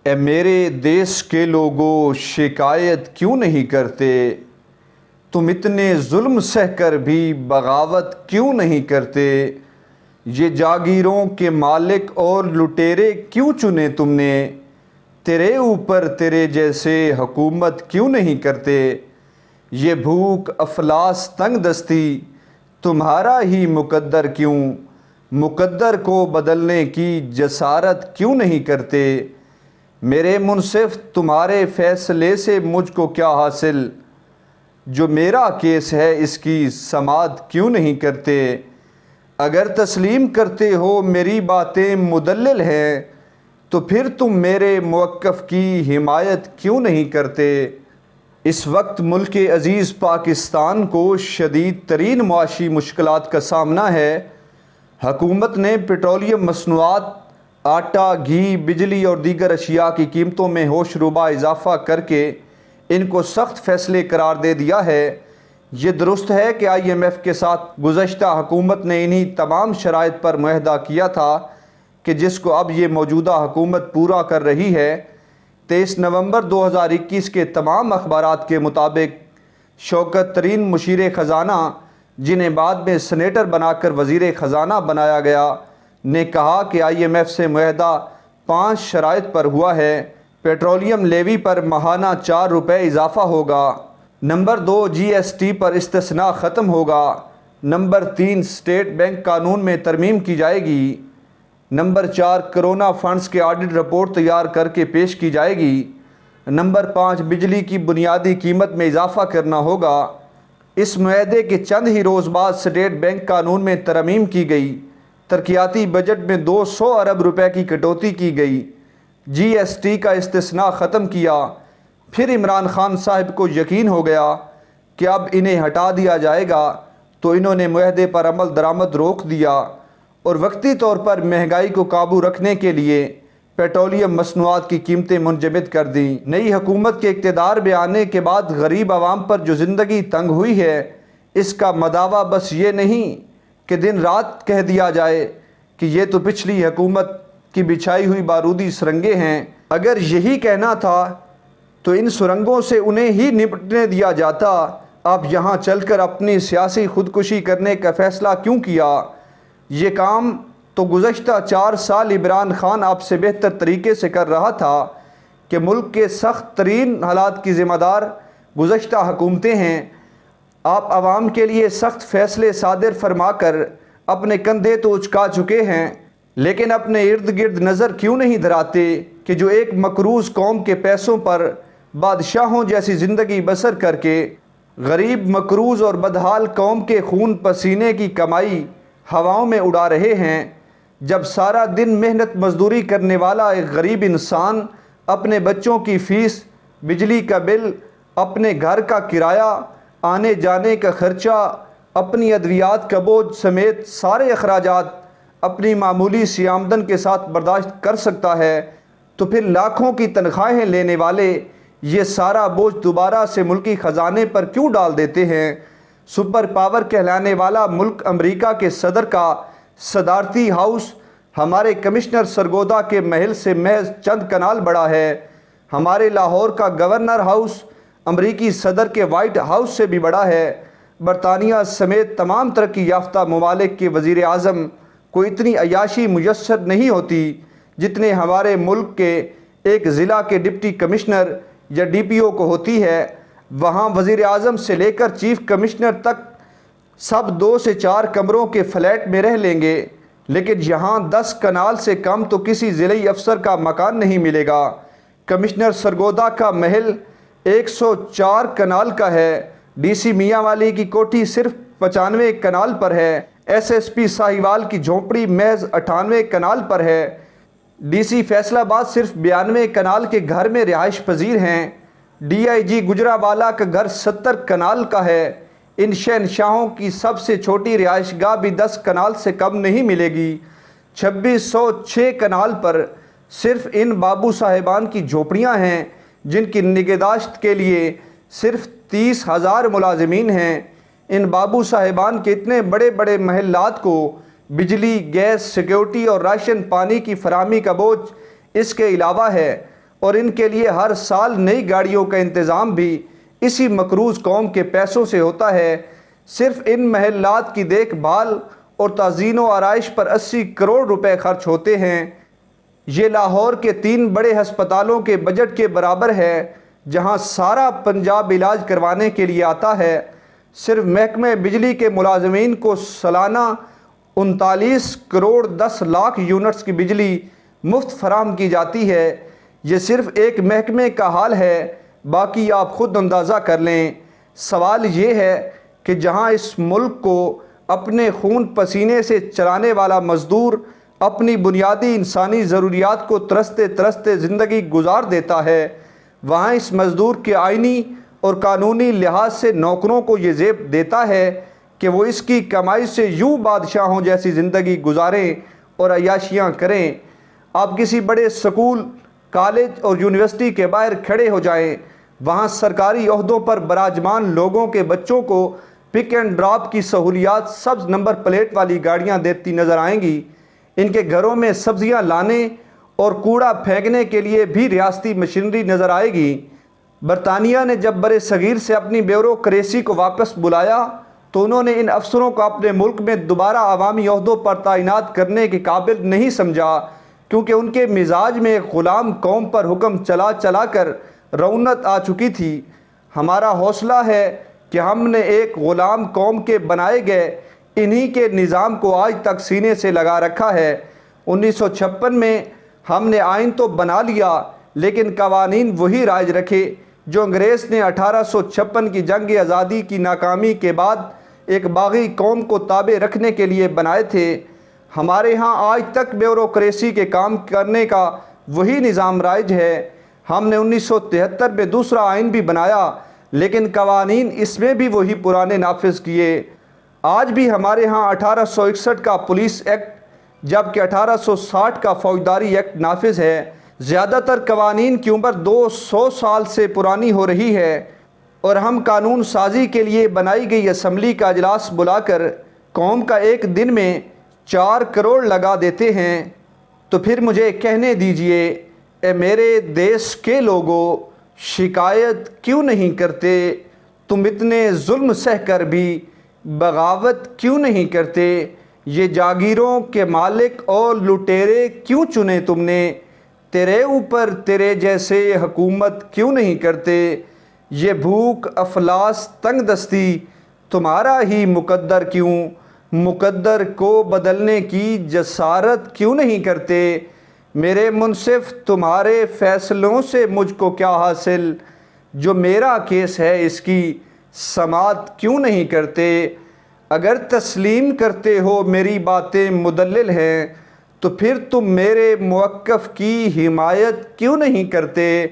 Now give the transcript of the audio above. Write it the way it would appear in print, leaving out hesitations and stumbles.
اے میرے دیس کے لوگوں شکایت کیوں نہیں کرتے؟ تم اتنے ظلم سہ کر بھی بغاوت کیوں نہیں کرتے؟ یہ جاگیروں کے مالک اور لٹیرے کیوں چنے تم نے؟ تیرے اوپر تیرے جیسے حکومت کیوں نہیں کرتے؟ یہ بھوک افلاس تنگ دستی تمہارا ہی مقدر کیوں؟ مقدر کو بدلنے کی جسارت کیوں نہیں کرتے؟ میرے منصف تمہارے فیصلے سے مجھ کو کیا حاصل؟ جو میرا کیس ہے اس کی سماعت کیوں نہیں کرتے؟ اگر تسلیم کرتے ہو میری باتیں مدلل ہیں تو پھر تم میرے موقف کی حمایت کیوں نہیں کرتے؟ اس وقت ملک عزیز پاکستان کو شدید ترین معاشی مشکلات کا سامنا ہے۔ حکومت نے پیٹرولیم مصنوعات، آٹا، گھی، بجلی اور دیگر اشیاء کی قیمتوں میں ہوش ربا اضافہ کر کے ان کو سخت فیصلے قرار دے دیا ہے۔ یہ درست ہے کہ آئی ایم ایف کے ساتھ گزشتہ حکومت نے انہی تمام شرائط پر معاہدہ کیا تھا کہ جس کو اب یہ موجودہ حکومت پورا کر رہی ہے۔ 23 نومبر 2021 کے تمام اخبارات کے مطابق شوکت ترین مشیر خزانہ، جنہیں بعد میں سینیٹر بنا کر وزیر خزانہ بنایا گیا، نے کہا کہ آئی ایم ایف سے معاہدہ 5 شرائط پر ہوا ہے۔ پیٹرولیم لیوی پر ماہانہ 4 روپے اضافہ ہوگا۔ نمبر 2، جی ایس ٹی پر استثناء ختم ہوگا۔ نمبر 3، اسٹیٹ بینک قانون میں ترمیم کی جائے گی۔ نمبر 4، کرونا فنڈز کے آڈٹ رپورٹ تیار کر کے پیش کی جائے گی۔ نمبر 5، بجلی کی بنیادی قیمت میں اضافہ کرنا ہوگا۔ اس معاہدے کے چند ہی روز بعد اسٹیٹ بینک قانون میں ترمیم کی گئی۔ ترقیاتی بجٹ میں 200 ارب روپے کی کٹوتی کی گئی۔ جی ایس ٹی کا استثناء ختم کیا۔ پھر عمران خان صاحب کو یقین ہو گیا کہ اب انہیں ہٹا دیا جائے گا، تو انہوں نے معاہدے پر عمل درآمد روک دیا اور وقتی طور پر مہنگائی کو قابو رکھنے کے لیے پیٹرولیم مصنوعات کی قیمتیں منجمد کر دیں۔ نئی حکومت کے اقتدار میں آنے کے بعد غریب عوام پر جو زندگی تنگ ہوئی ہے، اس کا مداوع بس یہ نہیں کہ دن رات کہہ دیا جائے کہ یہ تو پچھلی حکومت کی بچھائی ہوئی بارودی سرنگیں ہیں۔ اگر یہی کہنا تھا تو ان سرنگوں سے انہیں ہی نپٹنے دیا جاتا۔ اب یہاں چل کر اپنی سیاسی خودکشی کرنے کا فیصلہ کیوں کیا؟ یہ کام تو گزشتہ 4 سال عمران خان آپ سے بہتر طریقے سے کر رہا تھا کہ ملک کے سخت ترین حالات کی ذمہ دار گزشتہ حکومتیں ہیں۔ آپ عوام کے لیے سخت فیصلے صادر فرما کر اپنے کندھے تو اچکا چکے ہیں، لیکن اپنے ارد گرد نظر کیوں نہیں دھراتے کہ جو ایک مقروض قوم کے پیسوں پر بادشاہوں جیسی زندگی بسر کر کے غریب مقروض اور بدحال قوم کے خون پسینے کی کمائی ہواؤں میں اڑا رہے ہیں، جب سارا دن محنت مزدوری کرنے والا ایک غریب انسان اپنے بچوں کی فیس، بجلی کا بل، اپنے گھر کا کرایہ، آنے جانے کا خرچہ، اپنی ادویات کا بوجھ سمیت سارے اخراجات اپنی معمولی سی آمدن کے ساتھ برداشت کر سکتا ہے، تو پھر لاکھوں کی تنخواہیں لینے والے یہ سارا بوجھ دوبارہ سے ملکی خزانے پر کیوں ڈال دیتے ہیں؟ سپر پاور کہلانے والا ملک امریکہ کے صدر کا صدارتی ہاؤس ہمارے کمشنر سرگودا کے محل سے محض چند کنال بڑا ہے۔ ہمارے لاہور کا گورنر ہاؤس امریکی صدر کے وائٹ ہاؤس سے بھی بڑا ہے۔ برطانیہ سمیت تمام ترقی یافتہ ممالک کے وزیر اعظم کو اتنی عیاشی میسر نہیں ہوتی جتنے ہمارے ملک کے ایک ضلع کے ڈپٹی کمشنر یا ڈی پی او کو ہوتی ہے۔ وہاں وزیر اعظم سے لے کر چیف کمشنر تک سب 2 سے 4 کمروں کے فلیٹ میں رہ لیں گے، لیکن یہاں 10 کنال سے کم تو کسی ضلعی افسر کا مکان نہیں ملے گا۔ کمشنر سرگودا کا محل 104 کنال کا ہے، ڈی سی میاں والی کی کوٹھی صرف 95 کنال پر ہے، ایس ایس پی ساہیوال کی جھونپڑی محض 98 کنال پر ہے، ڈی سی فیصل آباد صرف 92 کنال کے گھر میں رہائش پذیر ہیں، ڈی آئی جی گجرانوالہ کا گھر 70 کنال کا ہے۔ ان شہنشاہوں کی سب سے چھوٹی رہائش گاہ بھی 10 کنال سے کم نہیں ملے گی۔ 2606 کنال پر صرف ان بابو صاحبان کی جھونپڑیاں ہیں جن کی نگہداشت کے لیے صرف 30,000 ملازمین ہیں۔ ان بابو صاحبان کے اتنے بڑے بڑے محلات کو بجلی، گیس، سیکیورٹی اور راشن پانی کی فراہمی کا بوجھ اس کے علاوہ ہے۔ اور ان کے لیے ہر سال نئی گاڑیوں کا انتظام بھی اسی مقروض قوم کے پیسوں سے ہوتا ہے۔ صرف ان محلات کی دیکھ بھال اور تزئین و آرائش پر 80 کروڑ روپے خرچ ہوتے ہیں۔ یہ لاہور کے 3 بڑے ہسپتالوں کے بجٹ کے برابر ہے، جہاں سارا پنجاب علاج کروانے کے لیے آتا ہے۔ صرف محکمہ بجلی کے ملازمین کو سالانہ 39 کروڑ 10 لاکھ یونٹس کی بجلی مفت فراہم کی جاتی ہے۔ یہ صرف ایک محکمے کا حال ہے، باقی آپ خود اندازہ کر لیں۔ سوال یہ ہے کہ جہاں اس ملک کو اپنے خون پسینے سے چلانے والا مزدور اپنی بنیادی انسانی ضروریات کو ترستے ترستے زندگی گزار دیتا ہے، وہاں اس مزدور کے آئینی اور قانونی لحاظ سے نوکروں کو یہ زیب دیتا ہے کہ وہ اس کی کمائی سے یوں بادشاہوں جیسی زندگی گزاریں اور عیاشیاں کریں۔ آپ کسی بڑے سکول، کالج اور یونیورسٹی کے باہر کھڑے ہو جائیں، وہاں سرکاری عہدوں پر براجمان لوگوں کے بچوں کو پک اینڈ ڈراپ کی سہولیات سبز نمبر پلیٹ والی گاڑیاں دیتی نظر آئیں گی۔ ان کے گھروں میں سبزیاں لانے اور کوڑا پھینکنے کے لیے بھی ریاستی مشینری نظر آئے گی۔ برطانیہ نے جب برِ صغیر سے اپنی بیوروکریسی کو واپس بلایا تو انہوں نے ان افسروں کو اپنے ملک میں دوبارہ عوامی عہدوں پر تعینات کرنے کے قابل نہیں سمجھا، کیونکہ ان کے مزاج میں ایک غلام قوم پر حکم چلا چلا کر رعونت آ چکی تھی۔ ہمارا حوصلہ ہے کہ ہم نے ایک غلام قوم کے بنائے گئے انہی کے نظام کو آج تک سینے سے لگا رکھا ہے۔ 1956 میں ہم نے آئین تو بنا لیا، لیکن قوانین وہی رائج رکھے جو انگریز نے 1856 کی جنگ آزادی کی ناکامی کے بعد ایک باغی قوم کو تابع رکھنے کے لیے بنائے تھے۔ ہمارے ہاں آج تک بیوروکریسی کے کام کرنے کا وہی نظام رائج ہے۔ ہم نے 1973 میں دوسرا آئین بھی بنایا، لیکن قوانین اس میں بھی وہی پرانے نافذ کیے۔ آج بھی ہمارے ہاں 1861 کا پولیس ایکٹ جبکہ 1860 کا فوجداری ایکٹ نافذ ہے۔ زیادہ تر قوانین کی عمر 200 سال سے پرانی ہو رہی ہے، اور ہم قانون سازی کے لیے بنائی گئی اسمبلی کا اجلاس بلا کر قوم کا ایک دن میں 4 کروڑ لگا دیتے ہیں۔ تو پھر مجھے کہنے دیجئے، اے میرے دیش کے لوگوں، شکایت کیوں نہیں کرتے؟ تم اتنے ظلم سہ کر بھی بغاوت کیوں نہیں کرتے؟ یہ جاگیروں کے مالک اور لٹیرے کیوں چنے تم نے؟ تیرے اوپر تیرے جیسے حکومت کیوں نہیں کرتے؟ یہ بھوک، افلاس، تنگ دستی تمہارا ہی مقدر کیوں؟ مقدر کو بدلنے کی جسارت کیوں نہیں کرتے؟ میرے منصف، تمہارے فیصلوں سے مجھ کو کیا حاصل؟ جو میرا کیس ہے اس کی سماعت کیوں نہیں کرتے؟ اگر تسلیم کرتے ہو میری باتیں مدلل ہیں تو پھر تم میرے موقف کی حمایت کیوں نہیں کرتے؟